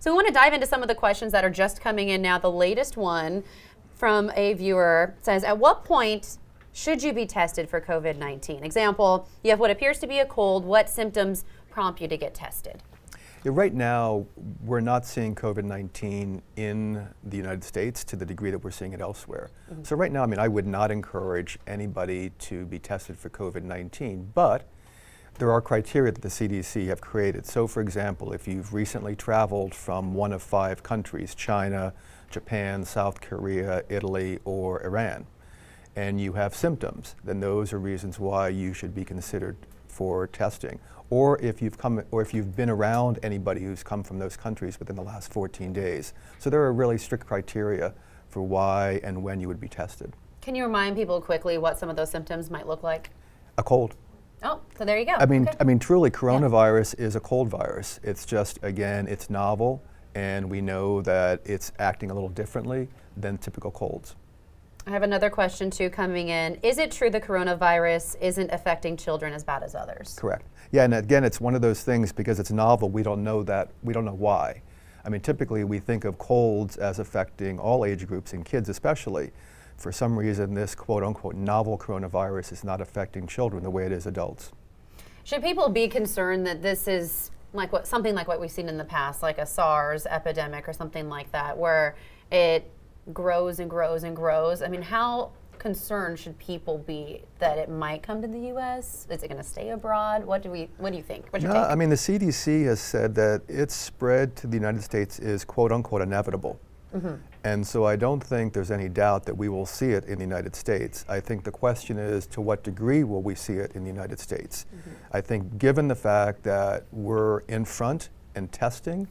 So we want to dive into some of the questions that are just coming in now. The latest one from a viewer says, at what point should you be tested for COVID-19? Example, you have what appears to be a cold. What symptoms prompt you to get tested? Yeah, right now, we're not seeing COVID-19 in the United States to the degree that we're seeing it elsewhere. So right now, I would not encourage anybody to be tested for COVID-19, but there are criteria that the CDC have created. So for example, if you've recently traveled from one of 5 countries, China, Japan, South Korea, Italy, or Iran, and you have symptoms, then those are reasons why you should be considered for testing. Or if you've been around anybody who's come from those countries within the last 14 days. So there are really strict criteria for why and when you would be tested. Can you remind people quickly what some of those symptoms might look like? A cold. Oh, so there you go. Truly, coronavirus is a cold virus. It's just, again, it's novel, and we know that it's acting a little differently than typical colds. I have another question too coming in. Is it true the coronavirus isn't affecting children as bad as others? Correct. Yeah, and again, it's one of those things because it's novel, we don't know why. Typically we think of colds as affecting all age groups and kids especially. For some reason, this quote-unquote novel coronavirus is not affecting children the way it is adults. Should people be concerned that this is something like what we've seen in the past, like a SARS epidemic or something like that, where it grows and grows and grows? How concerned should people be that it might come to the U.S.? Is it going to stay abroad? What do you think? What's your take? The CDC has said that its spread to the United States is quote-unquote inevitable. And so I don't think there's any doubt that we will see it in the United States. I think the question is, to what degree will we see it in the United States? I think given the fact that we're in front and testing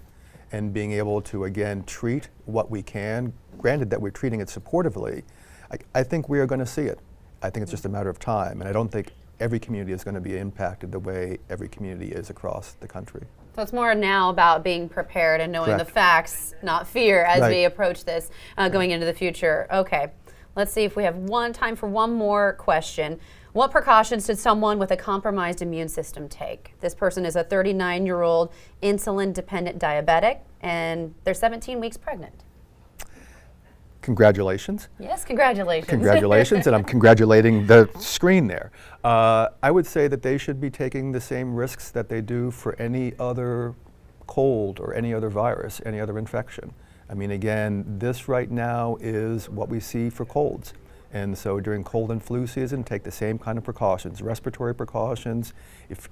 and being able to, again, treat what we can, granted that we're treating it supportively, I think we are going to see it. I think it's just a matter of time, and I don't think every community is going to be impacted the way every community is across the country. So it's more now about being prepared and knowing Correct. the facts, not fear, as Right. we approach this going into the future. Okay, let's see if we have time for one more question. What precautions should someone with a compromised immune system take? This person is a 39-year-old insulin-dependent diabetic, and they're 17 weeks pregnant. Congratulations. Yes, congratulations. Congratulations, and I'm congratulating the screen there. I would say that they should be taking the same risks that they do for any other cold or any other virus, any other infection. Again, this right now is what we see for colds. And so during cold and flu season, take the same kind of precautions, respiratory precautions.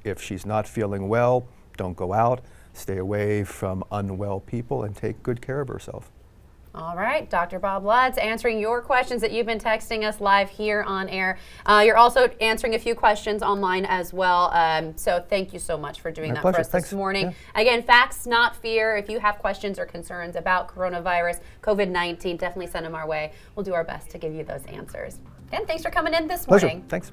If she's not feeling well, don't go out, stay away from unwell people, and take good care of herself. All right, Dr. Bob Lutz answering your questions that you've been texting us live here on air. You're also answering a few questions online as well. So thank you so much for doing My that pleasure. for us Thanks. this morning. Yeah. Again, facts, not fear. If you have questions or concerns about coronavirus, COVID-19, definitely send them our way. We'll do our best to give you those answers. Again, thanks for coming in this Pleasure. morning. Thanks.